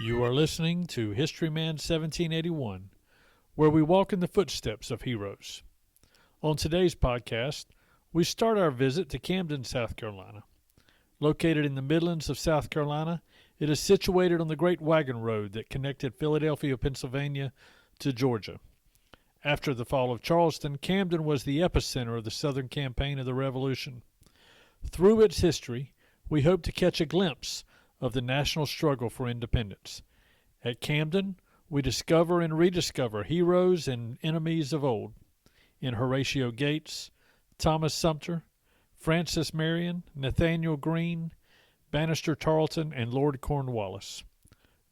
You are listening to Historyman 1781, where we walk in the footsteps of heroes. On today's podcast, we start our visit to Camden, South Carolina. Located in the Midlands of South Carolina, it is situated on the Great Wagon Road that connected Philadelphia, Pennsylvania to Georgia. After the fall of Charleston, Camden was the epicenter of the Southern campaign of the Revolution. Through its history, we hope to catch a glimpse of the national struggle for independence. At Camden, we discover and rediscover heroes and enemies of old in Horatio Gates, Thomas Sumter, Francis Marion, Nathaniel Greene, Banastre Tarleton, and Lord Cornwallis.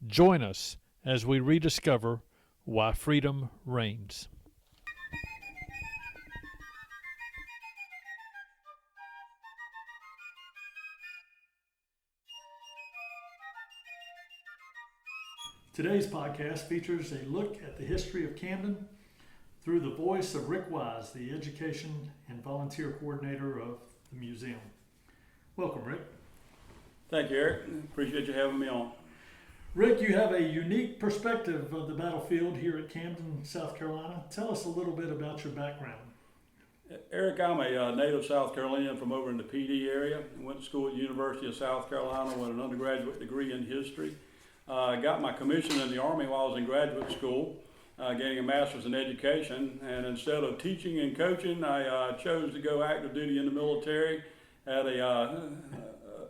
Join us as we rediscover why freedom reigns. Today's podcast features a look at the history of Camden through the voice of Rick Wise, the Education and Volunteer Coordinator of the museum. Welcome, Rick. Thank you, Eric. Appreciate you having me on. Rick, you have a unique perspective of the battlefield here at Camden, South Carolina. Tell us a little bit about your background. Eric, I'm a native South Carolinian from over in the PD area. I went to school at the University of South Carolina with an undergraduate degree in history. I got my commission in the Army while I was in graduate school, getting a master's in education. And instead of teaching and coaching, I chose to go active duty in the military. Had a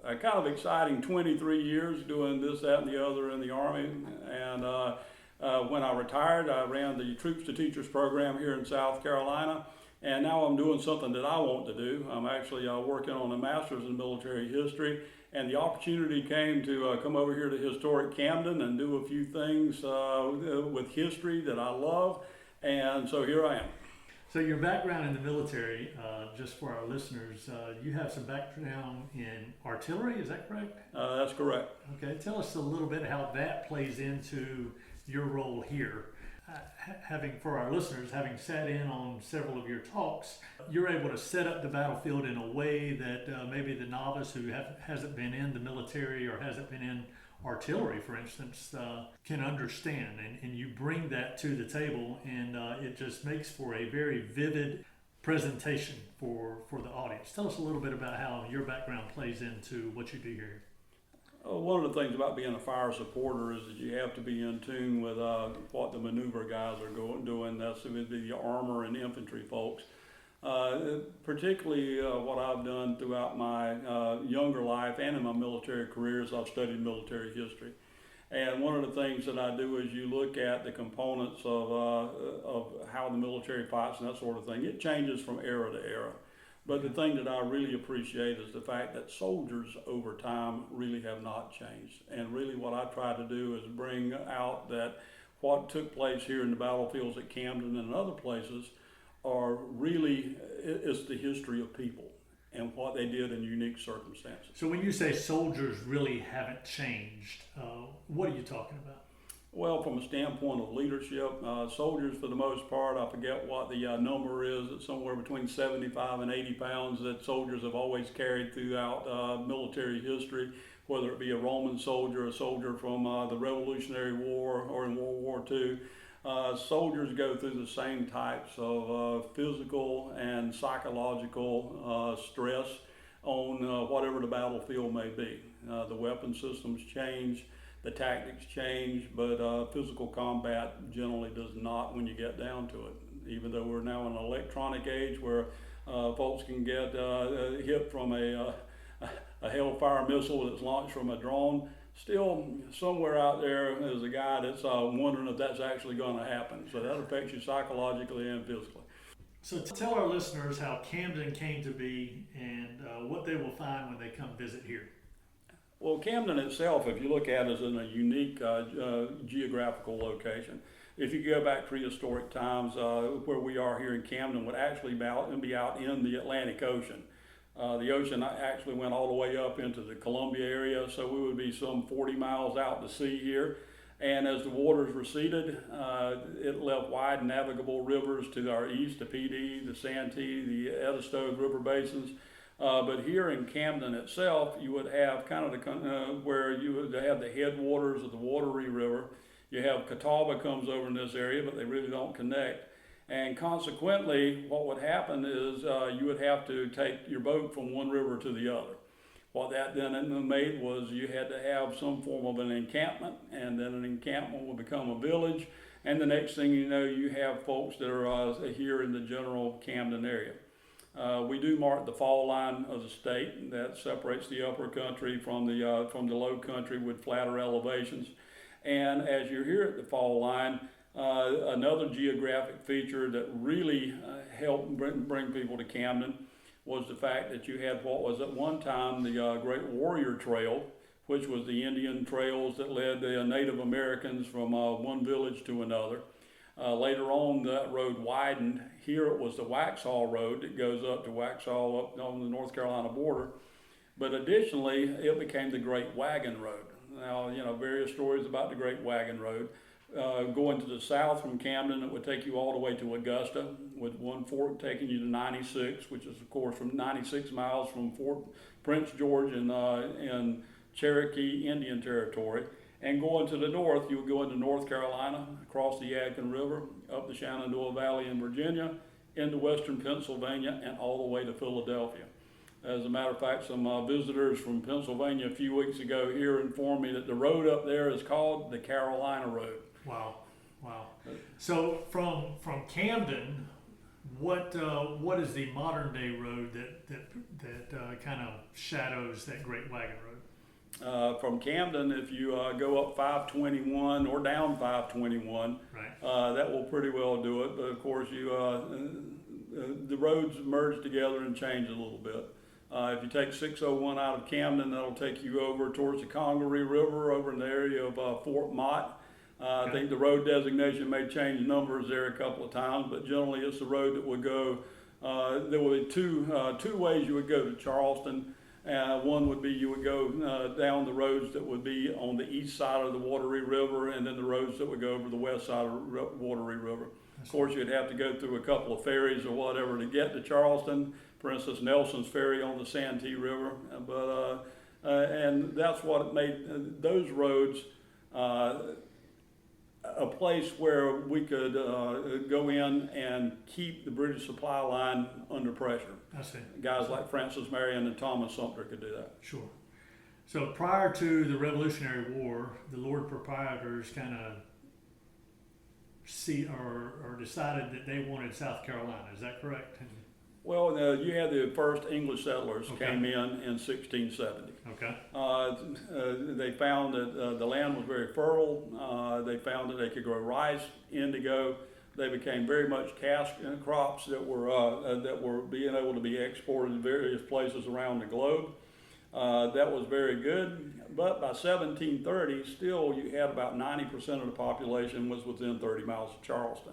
kind of exciting 23 years doing this, that, and the other in the Army. And when I retired, I ran the Troops to Teachers program here in South Carolina. And now I'm doing something that I want to do. I'm actually working on a master's in military history. And the opportunity came to come over here to historic Camden and do a few things with history that I love. And so here I am. So your background in the military, just for our listeners, you have some background in artillery, is that correct? That's correct. Okay, tell us a little bit how that plays into your role here. For our listeners, having sat in on several of your talks, you're able to set up the battlefield in a way that maybe the novice who hasn't been in the military or hasn't been in artillery, for instance, can understand. And you bring that to the table, and it just makes for a very vivid presentation for the audience. Tell us a little bit about how your background plays into what you do here. One of the things about being a fire supporter is that you have to be in tune with what the maneuver guys are doing. That's the armor and infantry folks. Particularly what I've done throughout my younger life and in my military career is I've studied military history. And one of the things that I do is you look at the components of how the military fights and that sort of thing. It changes from era to era. But the thing that I really appreciate is the fact that soldiers over time really have not changed. And really what I try to do is bring out that what took place here in the battlefields at Camden and other places are really, it's the history of people and what they did in unique circumstances. So when you say soldiers really haven't changed, what are you talking about? Well, from a standpoint of leadership, soldiers for the most part, I forget what the number is, it's somewhere between 75 and 80 pounds that soldiers have always carried throughout military history, whether it be a Roman soldier, a soldier from the Revolutionary War or in World War II. Soldiers go through the same types of physical and psychological stress on whatever the battlefield may be. The weapon systems change. The tactics change, but physical combat generally does not when you get down to it. Even though we're now in an electronic age where folks can get hit from a Hellfire missile that's launched from a drone, still somewhere out there is a guy that's wondering if that's actually going to happen. So that affects you psychologically and physically. So tell our listeners how Camden came to be and what they will find when they come visit here. Well, Camden itself, if you look at it, is in a unique geographical location. If you go back prehistoric times, where we are here in Camden would actually be out in the Atlantic Ocean. The ocean actually went all the way up into the Columbia area, so we would be some 40 miles out to sea here. And as the waters receded, it left wide navigable rivers to our east, the PD, the Santee, the Edistogue river basins. But here in Camden itself, you would have kind of where you would have the headwaters of the Wateree River. You have Catawba comes over in this area, but they really don't connect. And consequently, what would happen is you would have to take your boat from one river to the other. What that then made was you had to have some form of an encampment, and then an encampment would become a village. And the next thing you know, you have folks that are here in the general Camden area. We do mark the fall line of the state that separates the upper country from the low country with flatter elevations. And as you're here at the fall line, another geographic feature that really helped bring people to Camden was the fact that you had what was at one time the Great Warrior Trail, which was the Indian trails that led the Native Americans from one village to another. Later on, that road widened. Here it was the Waxhaw Road that goes up to Waxhaw up on the North Carolina border. But additionally, it became the Great Wagon Road. Now, various stories about the Great Wagon Road. Going to the south from Camden, it would take you all the way to Augusta, with one fork taking you to 96, which is, of course, from 96 miles from Fort Prince George in Cherokee Indian Territory. And going to the north, you would go into North Carolina, across the Yadkin River, up the Shenandoah Valley in Virginia, into western Pennsylvania, and all the way to Philadelphia. As a matter of fact, some visitors from Pennsylvania a few weeks ago here informed me that the road up there is called the Carolina Road. Wow. So from Camden, what is the modern day road that kind of shadows that Great Wagon Road? From Camden, if you go up 521 or down 521, right. That will pretty well do it. But of course, the roads merge together and change a little bit. If you take 601 out of Camden, that'll take you over towards the Congaree River, over in the area of Fort Mott. I think the road designation may change numbers there a couple of times, but generally it's the road that would go. There would be two ways you would go to Charleston. One would be you would go down the roads that would be on the east side of the Wateree River, and then the roads that would go over the west side of the Wateree River. Of course, you'd have to go through a couple of ferries or whatever to get to Charleston. For instance, Nelson's Ferry on the Santee River. And that's what made those roads a place where we could go in and keep the British supply line under pressure. I see. Guys like Francis Marion and Thomas Sumter could do that. Sure. So prior to the Revolutionary War, the Lord Proprietors kind of decided that they wanted South Carolina. Is that correct? Well, you had the first English settlers came in 1670. Okay. They found that the land was very fertile. They found that they could grow rice, indigo. They became very much cash crops that were being able to be exported to various places around the globe. That was very good. But by 1730, still you had about 90% of the population was within 30 miles of Charleston.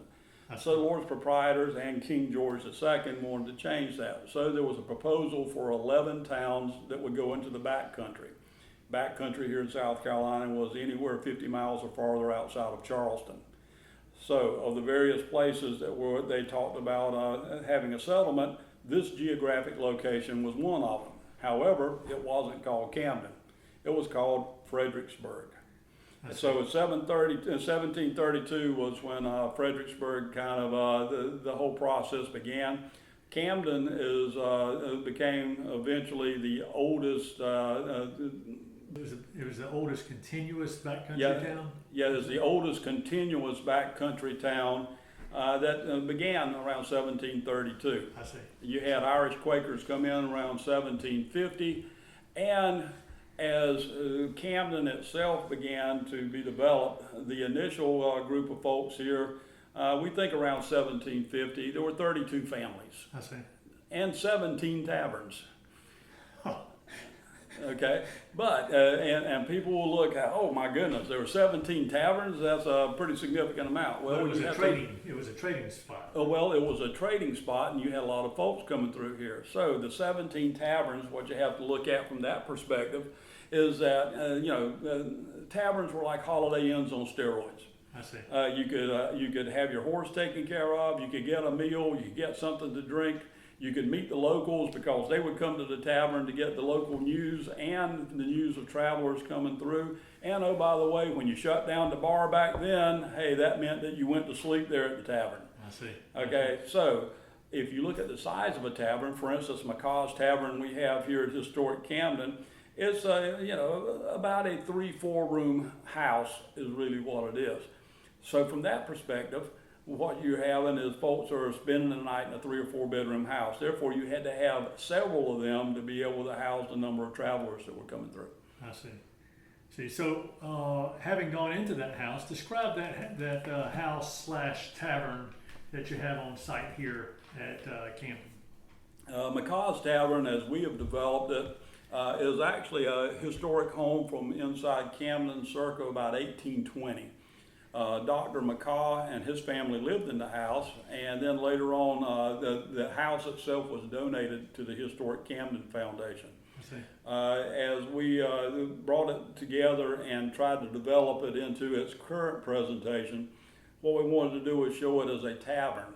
So the Lord's Proprietors and King George II wanted to change that. So there was a proposal for 11 towns that would go into the backcountry. Backcountry here in South Carolina was anywhere 50 miles or farther outside of Charleston. So of the various places that they talked about having a settlement, this geographic location was one of them. However, it wasn't called Camden. It was called Fredericksburg. So in 1732 was when Fredericksburg kind of the whole process began. Camden became eventually the oldest. It was the oldest continuous backcountry town? Yeah, it was the oldest continuous backcountry town that began around 1732. I see. You had Irish Quakers come in around 1750, and as Camden itself began to be developed, the initial group of folks here, we think around 1750, there were 32 families. I see. And 17 taverns. Okay, but and people will look at, oh my goodness, there were 17 taverns. That's a pretty significant amount. Well, it was a trading spot. Well, it was a trading spot, and you had a lot of folks coming through here. So the 17 taverns, what you have to look at from that perspective, is that taverns were like Holiday Inns on steroids. I see. You could have your horse taken care of. You could get a meal. You could get something to drink. You could meet the locals because they would come to the tavern to get the local news and the news of travelers coming through. And oh, by the way, when you shut down the bar back then, hey, that meant that you went to sleep there at the tavern. I see. Okay, so if you look at the size of a tavern, for instance, McCaw's Tavern we have here at historic Camden, it's about a 3-4 room house is really what it is. So from that perspective, what you're having is folks are spending the night in a 3 or 4 bedroom house. Therefore, you had to have several of them to be able to house the number of travelers that were coming through. I see. So having gone into that house, describe that house/tavern that you have on site here at Camden. McCaw's Tavern, as we have developed it, is actually a historic home from inside Camden circa about 1820. Dr. McCaw and his family lived in the house, and then later on the house itself was donated to the Historic Camden Foundation. As we brought it together and tried to develop it into its current presentation, what we wanted to do was show it as a tavern.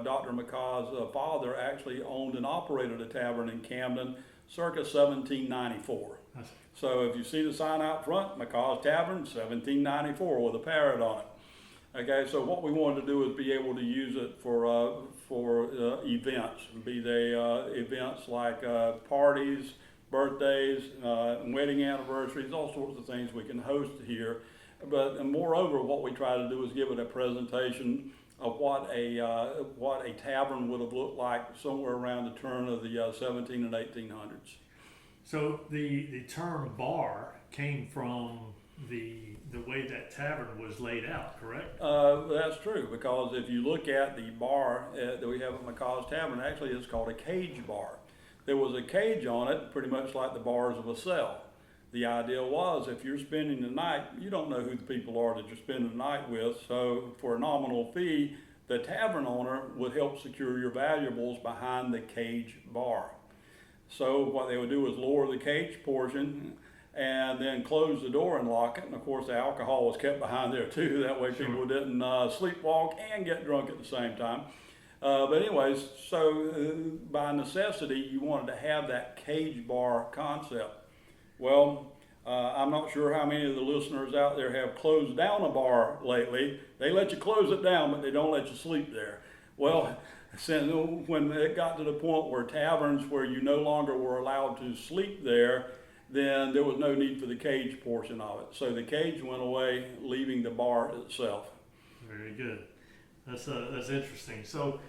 Dr. McCaw's father actually owned and operated a tavern in Camden circa 1794. So if you see the sign out front, McCaw's Tavern, 1794 with a parrot on it. Okay, so what we wanted to do is be able to use it for events, be they events like parties, birthdays, wedding anniversaries, all sorts of things we can host here. But moreover, what we try to do is give it a presentation of what a tavern would have looked like somewhere around the turn of the 17 and 1800s. So the term bar came from the way that tavern was laid out, correct? That's true, because if you look at the bar that we have at McCaw's Tavern, actually it's called a cage bar. There was a cage on it, pretty much like the bars of a cell. The idea was if you're spending the night, you don't know who the people are that you're spending the night with, so for a nominal fee, the tavern owner would help secure your valuables behind the cage bar. So what they would do is lower the cage portion and then close the door and lock it. And of course the alcohol was kept behind there too. That way people didn't sleepwalk and get drunk at the same time. But anyways, so by necessity, you wanted to have that cage bar concept. Well, I'm not sure how many of the listeners out there have closed down a bar lately. They let you close it down, but they don't let you sleep there. Well, when it got to the point where taverns where you no longer were allowed to sleep there, then there was no need for the cage portion of it. So the cage went away, leaving the bar itself. Very good. That's interesting. So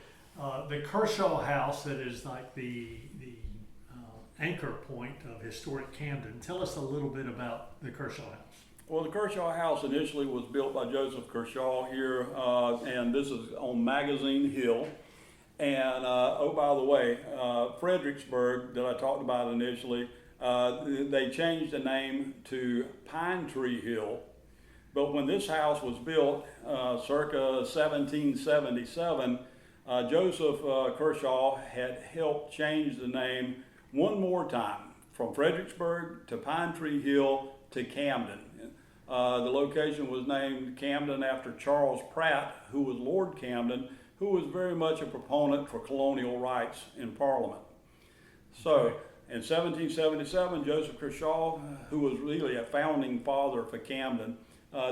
the Kershaw House, that is like the anchor point of historic Camden. Tell us a little bit about the Kershaw House. Well, the Kershaw House initially was built by Joseph Kershaw here, and this is on Magazine Hill. And oh, by the way, Fredericksburg that I talked about initially, they changed the name to Pine Tree Hill. But when this house was built, circa 1777, Joseph Kershaw had helped change the name one more time from Fredericksburg to Pine Tree Hill to Camden. The location was named Camden after Charles Pratt, who was Lord Camden, who was very much a proponent for colonial rights in Parliament. So in 1777, Joseph Kershaw, who was really a founding father for Camden,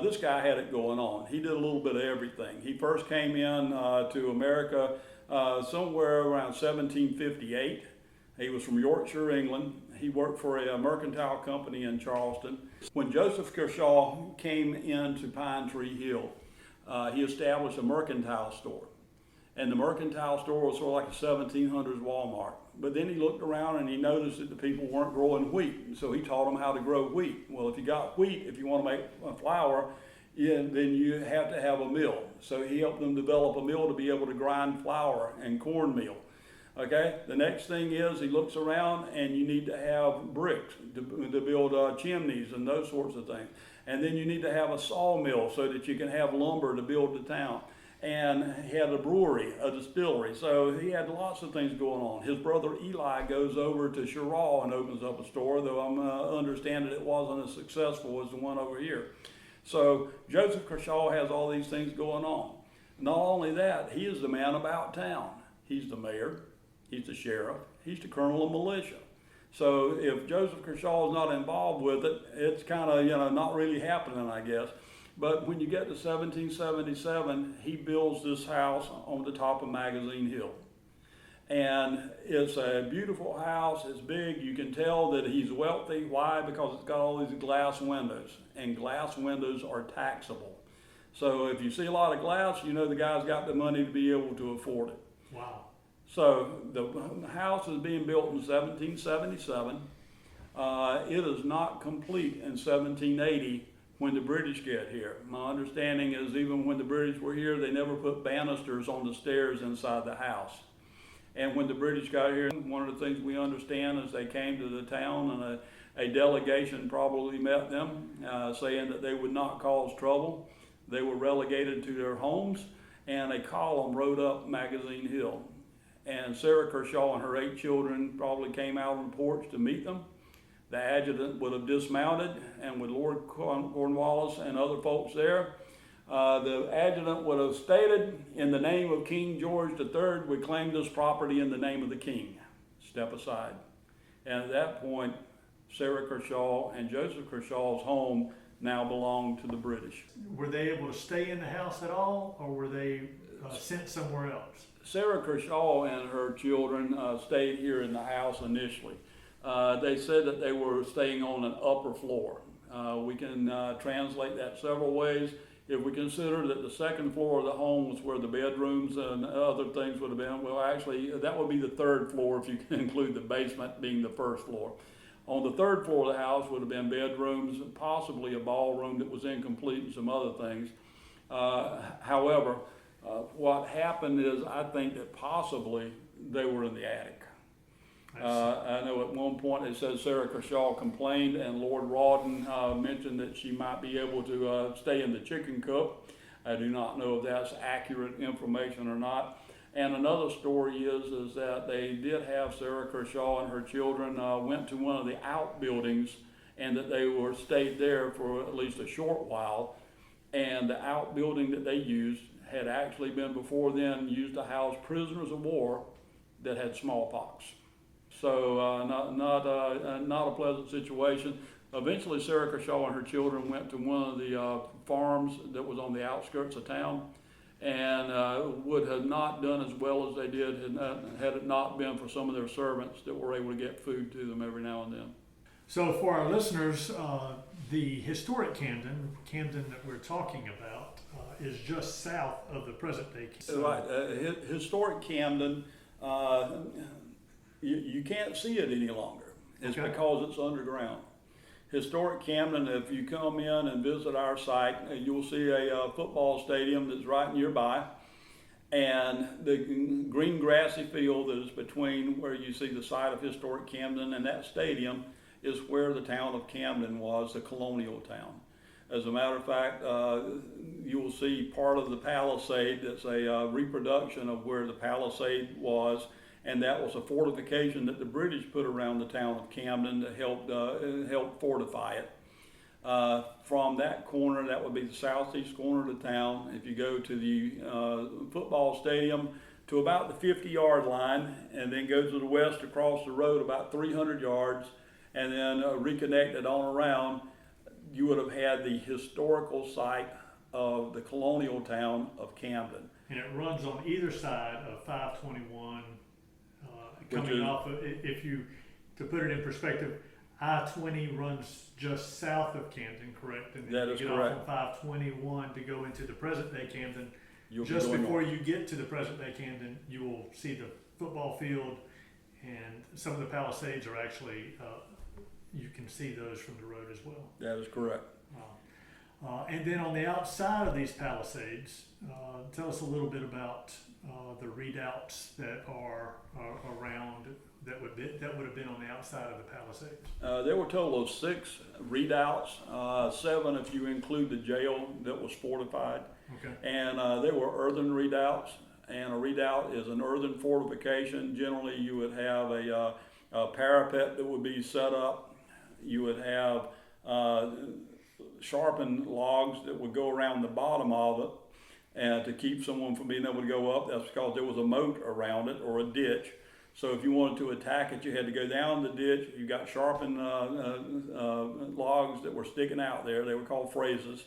this guy had it going on. He did a little bit of everything. He first came in to America somewhere around 1758. He was from Yorkshire, England. He worked for a mercantile company in Charleston. When Joseph Kershaw came into Pine Tree Hill, he established a mercantile store. And the mercantile store was sort of like a 1700s Walmart. But then he looked around and he noticed that the people weren't growing wheat. So he taught them how to grow wheat. Well, if you got wheat, if you want to make flour, then you have to have a mill. So he helped them develop a mill to be able to grind flour and cornmeal. Okay, the next thing is he looks around and you need to have bricks to build chimneys and those sorts of things. And then you need to have a sawmill so that you can have lumber to build the town. And he had a brewery, a distillery. So he had lots of things going on. His brother Eli goes over to Cheraw and opens up a store, though I'm understanding it wasn't as successful as the one over here. So Joseph Kershaw has all these things going on. Not only that, he is the man about town. He's the mayor, he's the sheriff, he's the colonel of militia. So if Joseph Kershaw is not involved with it, it's kind of, not really happening, I guess. But when you get to 1777, he builds this house on the top of Magazine Hill. And it's a beautiful house, it's big, you can tell that he's wealthy. Why? Because it's got all these glass windows, and glass windows are taxable. So if you see a lot of glass, you know the guy's got the money to be able to afford it. Wow. So the house is being built in 1777. It is not complete in 1780 when the British get here. My understanding is even when the British were here, they never put banisters on the stairs inside the house. And when the British got here, one of the things we understand is they came to the town, and a delegation probably met them, saying that they would not cause trouble. They were relegated to their homes, and a column rode up Magazine Hill. And Sarah Kershaw and her 8 children probably came out on the porch to meet them. The adjutant would have dismounted, and with Lord Cornwallis and other folks there, the adjutant would have stated, in the name of King George III, we claim this property in the name of the king. Step aside. And at that point, Sarah Kershaw and Joseph Kershaw's home now belonged to the British. Were they able to stay in the house at all, or were they sent somewhere else? Sarah Kershaw and her children stayed here in the house initially. They said that they were staying on an upper floor. We can translate that several ways. If we consider that the second floor of the home was where the bedrooms and other things would have been, well, actually, that would be the third floor if you can include the basement being the first floor. On the third floor of the house would have been bedrooms, possibly a ballroom that was incomplete and some other things. However, what happened is I think that possibly they were in the attic. I know at one point it says Sarah Kershaw complained, and Lord Rawdon mentioned that she might be able to stay in the chicken coop. I do not know if that's accurate information or not. And another story is that they did have Sarah Kershaw and her children went to one of the outbuildings, and that they were stayed there for at least a short while. And the outbuilding that they used had actually been before then used to house prisoners of war that had smallpox. So not a pleasant situation. Eventually, Sarah Kershaw and her children went to one of the farms that was on the outskirts of town, and would have not done as well as they did had it not been for some of their servants that were able to get food to them every now and then. So for our listeners, the historic Camden that we're talking about, is just south of the present day. So, right, historic Camden, you can't see it any longer. It's because it's underground. Historic Camden, if you come in and visit our site, you'll see a football stadium that's right nearby, and the green grassy field that is between where you see the site of historic Camden and that stadium is where the town of Camden was, the colonial town. As a matter of fact, you will see part of the palisade that's a reproduction of where the palisade was, and that was a fortification that the British put around the town of Camden to help fortify it. From that corner, that would be the southeast corner of the town. If you go to the football stadium to about the 50-yard line, and then go to the west across the road about 300 yards, and then reconnected on around, you would have had the historical site of the colonial town of Camden. And it runs on either side of 521, coming off of, to put it in perspective, I-20 runs just south of Camden, correct? And then that you is get correct. off on 521 to go into the present day Camden. You'll just before you get to the present day Camden, you will see the football field, and some of the palisades are actually, you can see those from the road as well. That is correct. And then on the outside of these palisades, tell us a little bit about the redoubts that are around that would have been on the outside of the palisades. There were a total of 6 redoubts, 7 if you include the jail that was fortified. Okay. And they were earthen redoubts, and a redoubt is an earthen fortification. Generally, you would have a parapet that would be set up. You would have sharpened logs that would go around the bottom of it, and to keep someone from being able to go up. That's because there was a moat around it, or a ditch. So if you wanted to attack it, you had to go down the ditch. You got sharpened logs that were sticking out there. They were called phrases.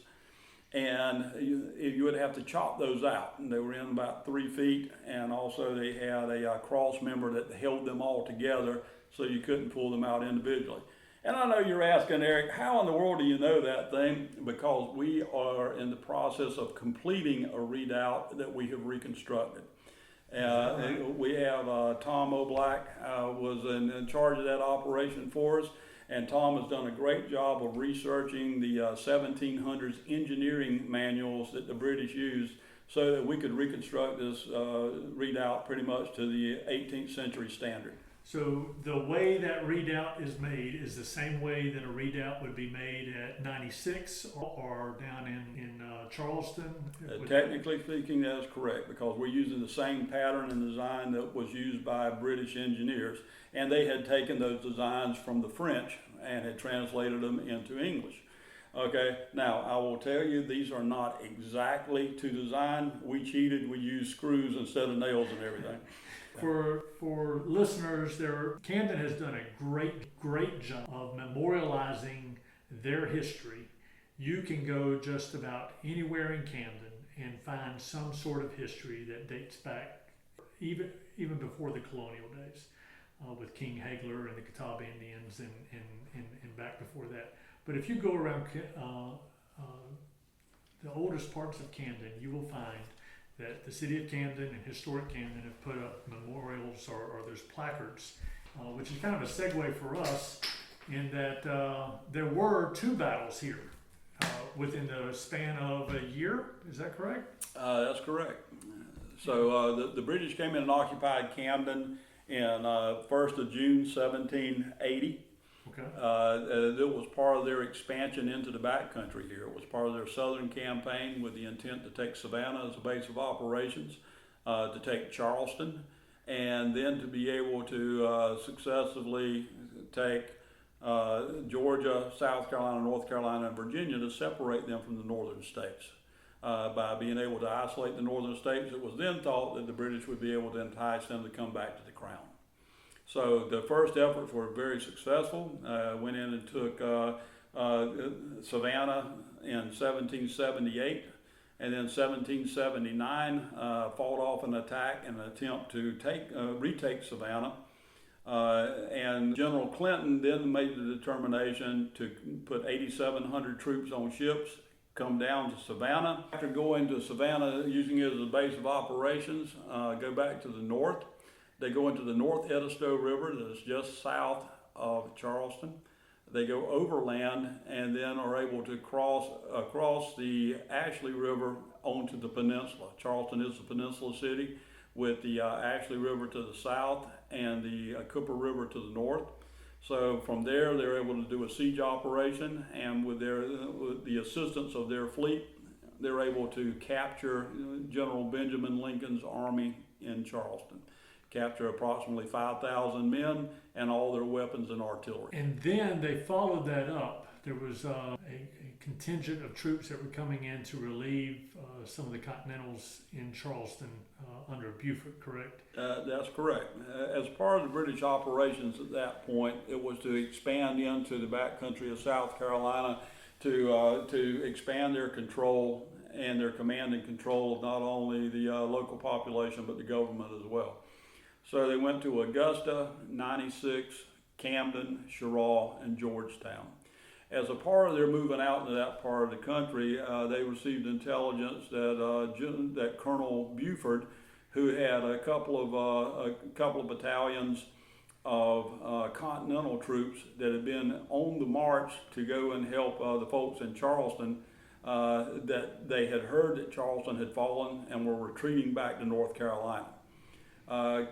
And you would have to chop those out. And they were in about 3 feet. And also they had a cross member that held them all together so you couldn't pull them out individually. And I know you're asking, Eric, how in the world do you know that thing? Because we are in the process of completing a redoubt that we have reconstructed. We have Tom O'Black was in charge of that operation for us, and Tom has done a great job of researching the 1700s engineering manuals that the British used so that we could reconstruct this redoubt pretty much to the 18th century standard. So the way that redoubt is made is the same way that a redoubt would be made at 96 or down in Charleston? Technically speaking, that is correct, because we're using the same pattern and design that was used by British engineers, and they had taken those designs from the French and had translated them into English. Okay, now I will tell you, these are not exactly to design. We cheated, we used screws instead of nails and everything. For listeners, Camden has done a great job of memorializing their history. You can go just about anywhere in Camden and find some sort of history that dates back even before the colonial days, with King Hagler and the Catawba Indians and back before that. But if you go around the oldest parts of Camden, you will find that the city of Camden and historic Camden have put up memorials or there's placards, which is kind of a segue for us in that there were 2 battles here within the span of a year. Is that correct? That's correct. So the British came in and occupied Camden in 1st of June 1780. Okay. It was part of their expansion into the backcountry here. It was part of their southern campaign with the intent to take Savannah as a base of operations, to take Charleston, and then to be able to successively take Georgia, South Carolina, North Carolina, and Virginia to separate them from the northern states. By being able to isolate the northern states, it was then thought that the British would be able to entice them to come back to the crown. So the first efforts were very successful. Went in and took Savannah in 1778, and then 1779 fought off an attack in an attempt to retake Savannah. And General Clinton then made the determination to put 8,700 troops on ships, come down to Savannah. After going to Savannah, using it as a base of operations, go back to the north. They go into the North Edisto River that is just south of Charleston. They go overland and then are able to cross across the Ashley River onto the peninsula. Charleston is a peninsula city with the Ashley River to the south and the Cooper River to the north. So from there, they're able to do a siege operation, and with the assistance of their fleet, they're able to capture General Benjamin Lincoln's army in Charleston. Capture approximately 5,000 men and all their weapons and artillery. And then they followed that up. There was a contingent of troops that were coming in to relieve some of the Continentals in Charleston under Buford, correct? That's correct. As part of the British operations at that point, it was to expand into the backcountry of South Carolina to expand their control and their command and control of not only the local population but the government as well. So they went to Augusta, 96, Camden, Cheraw, and Georgetown. As a part of their moving out into that part of the country, they received intelligence that Colonel Buford, who had a couple of battalions of Continental troops that had been on the march to go and help the folks in Charleston, that they had heard that Charleston had fallen and were retreating back to North Carolina.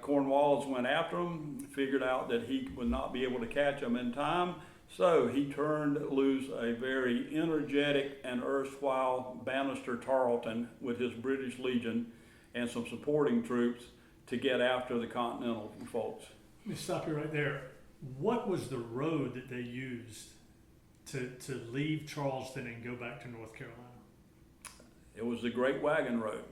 Cornwallis went after him, figured out that he would not be able to catch him in time, so he turned loose a very energetic and erstwhile Bannister Tarleton with his British Legion and some supporting troops to get after the Continental folks. Let me stop you right there. What was the road that they used to leave Charleston and go back to North Carolina? It was the Great Wagon Road.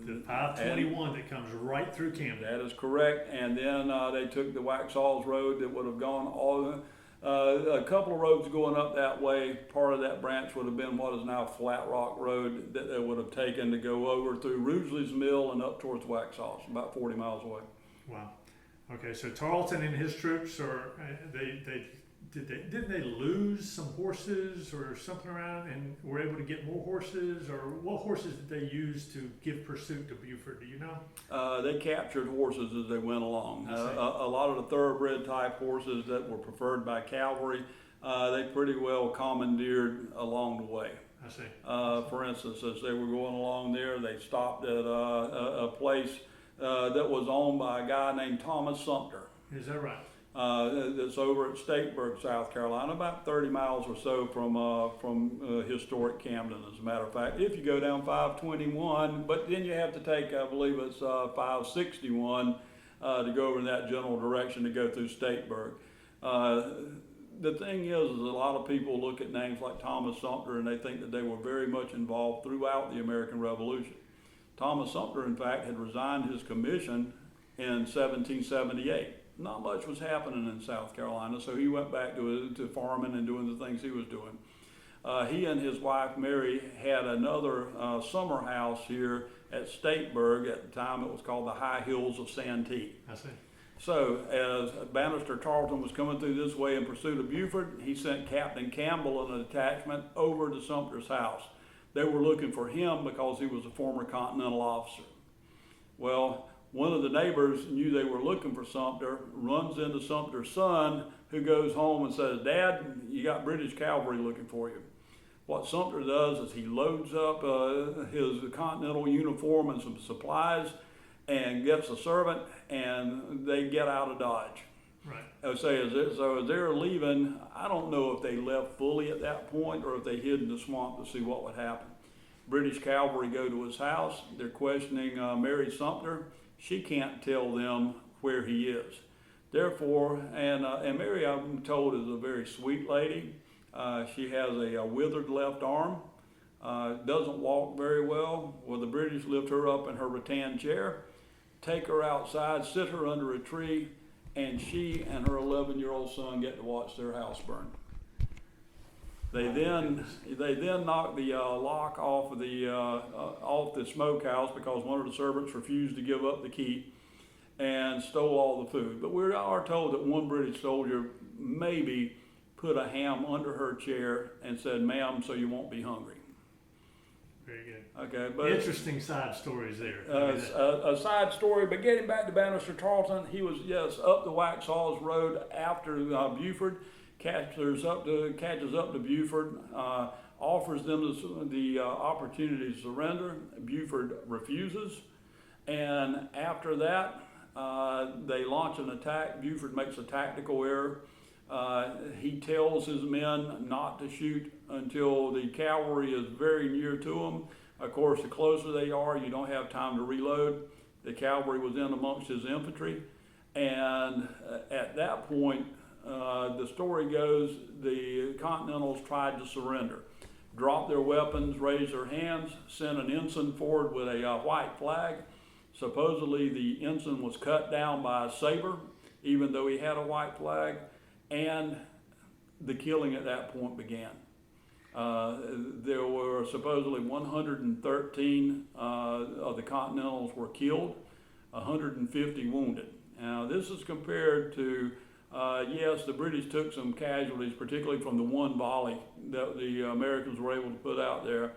The 521 that comes right through Camden. That is correct. And then they took the Waxhaws Road that would have gone all a couple of roads going up that way. Part of that branch would have been what is now Flat Rock Road that they would have taken to go over through Rugeley's Mill and up towards Waxhaws, about 40 miles away. Wow. Okay, so Tarleton and his troops didn't they lose some horses or something around and were able to get more horses, or what horses did they use to give pursuit to Buford? Do you know? They captured horses as they went along. A lot of the thoroughbred type horses that were preferred by cavalry, they pretty well commandeered along the way. I see. For instance, as they were going along there, they stopped at a place that was owned by a guy named Thomas Sumter. Is that right? That's over at Statesburg, South Carolina, about 30 miles or so from historic Camden, as a matter of fact. If you go down 521, but then you have to take, I believe it's 561 to go over in that general direction to go through Statesburg. The thing is a lot of people look at names like Thomas Sumter and they think that they were very much involved throughout the American Revolution. Thomas Sumter, in fact, had resigned his commission in 1778. Not much was happening in South Carolina, so he went back to farming and doing the things he was doing. He and his wife Mary had another summer house here at Statesburg. At the time it was called the High Hills of Santee. I see. So as Bannister Tarleton was coming through this way in pursuit of Buford, he sent Captain Campbell and a detachment over to Sumter's house. They were looking for him because he was a former Continental officer. Well, one of the neighbors knew they were looking for Sumter, runs into Sumter's son, who goes home and says, "Dad, you got British cavalry looking for you." What Sumter does is he loads up his Continental uniform and some supplies and gets a servant, and they get out of Dodge. Right. So as they're leaving, I don't know if they left fully at that point or if they hid in the swamp to see what would happen. British cavalry go to his house. They're questioning Mary Sumter. She can't tell them where he is. Therefore, and Mary, I'm told, is a very sweet lady. She has a withered left arm, doesn't walk very well. Well, the British lift her up in her rattan chair, take her outside, sit her under a tree, and she and her 11-year-old son get to watch their house burn. They then knock the lock off of the smokehouse because one of the servants refused to give up the key, and stole all the food. But we are told that one British soldier maybe put a ham under her chair and said, "Ma'am, so you won't be hungry." Very good. Okay, but interesting side stories there. A side story, but getting back to Bannister Tarleton, he was up the Waxhaws Road after Buford, catches up to Buford, offers them the opportunity to surrender. Buford refuses, and after that, they launch an attack. Buford makes a tactical error. He tells his men not to shoot until the cavalry is very near to him. Of course, the closer they are, you don't have time to reload. The cavalry was in amongst his infantry, and at that point, the story goes, the Continentals tried to surrender, dropped their weapons, raised their hands, sent an ensign forward with a white flag. Supposedly, the ensign was cut down by a saber, even though he had a white flag. And the killing at that point began. There were supposedly 113 of the Continentals were killed, 150 wounded. Now this is compared to, yes, the British took some casualties, particularly from the one volley that the Americans were able to put out there.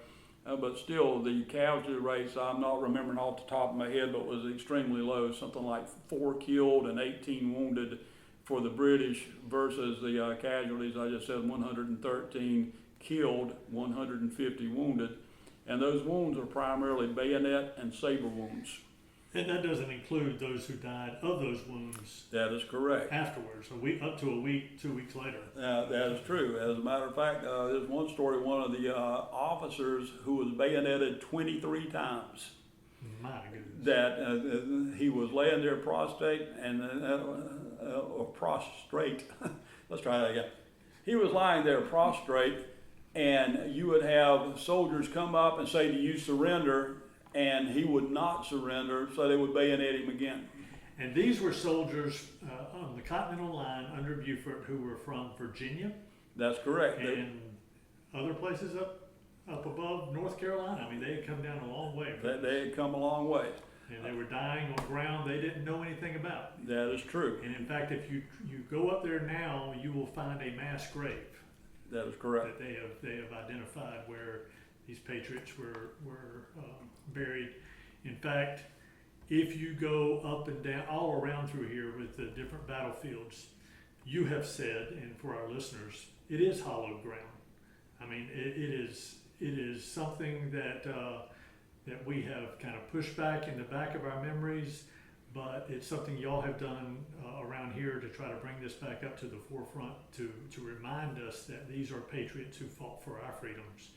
But still, the casualty rates, I'm not remembering off the top of my head, but was extremely low, something like 4 killed and 18 wounded for the British versus the casualties, I just said 113 killed, 150 wounded. And those wounds are primarily bayonet and saber wounds. And that doesn't include those who died of those wounds. That is correct. Afterwards, up to a week, 2 weeks later. That is true. As a matter of fact, there's one story, one of the officers who was bayoneted 23 times. My goodness. That he was laying there prostrate or prostrate. Let's try that again. He was lying there prostrate, and you would have soldiers come up and say, "Do you surrender?" and he would not surrender, so they would bayonet him again. And these were soldiers on the Continental Line under Beaufort who were from Virginia That's correct. and other places up above North Carolina. I mean, they had come down a long way. They had come a long way. And they were dying on ground they didn't know anything about. That is true. And in fact, if you go up there now, you will find a mass grave. That is correct. That they have identified where these patriots were buried. In fact, if you go up and down all around through here with the different battlefields, you have said, and for our listeners, it is hallowed ground. I mean, it is something that we have kind of pushed back in the back of our memories, but it's something y'all have done around here to try to bring this back up to the forefront to remind us that these are patriots who fought for our freedoms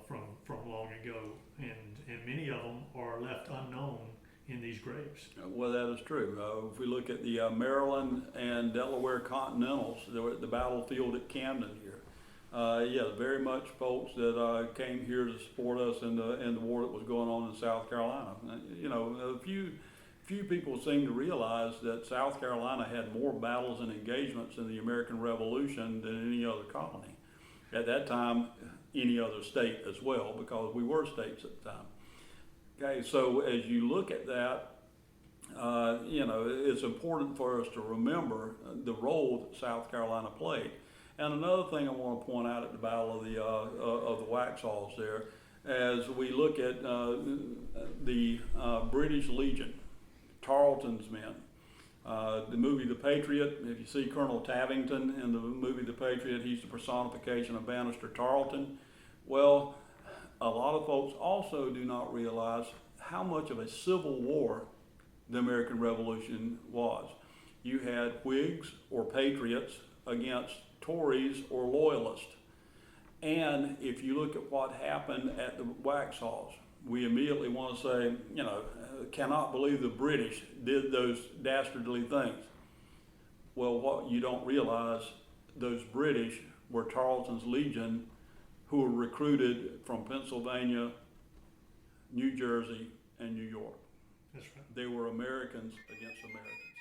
from long ago, and many of them are left unknown in these graves. Well, that is true. If we look at the Maryland and Delaware Continentals, they were at the battlefield at Camden here. Very much folks that came here to support us in the war that was going on in South Carolina. A few people seem to realize that South Carolina had more battles and engagements in the American Revolution than any other colony. At that time, any other state as well, because we were states at the time. Okay, so as you look at that, it's important for us to remember the role that South Carolina played. And another thing I want to point out at the Battle of the Waxhaws there, as we look at the British Legion, Tarleton's men, the movie The Patriot, if you see Colonel Tavington in the movie The Patriot, he's the personification of Banastre Tarleton. Well, a lot of folks also do not realize how much of a civil war the American Revolution was. You had Whigs or Patriots against Tories or Loyalists. And if you look at what happened at the Waxhaws, we immediately want to say, cannot believe the British did those dastardly things. Well, what you don't realize, those British were Tarleton's Legion, who were recruited from Pennsylvania, New Jersey, and New York. That's right. They were Americans against Americans.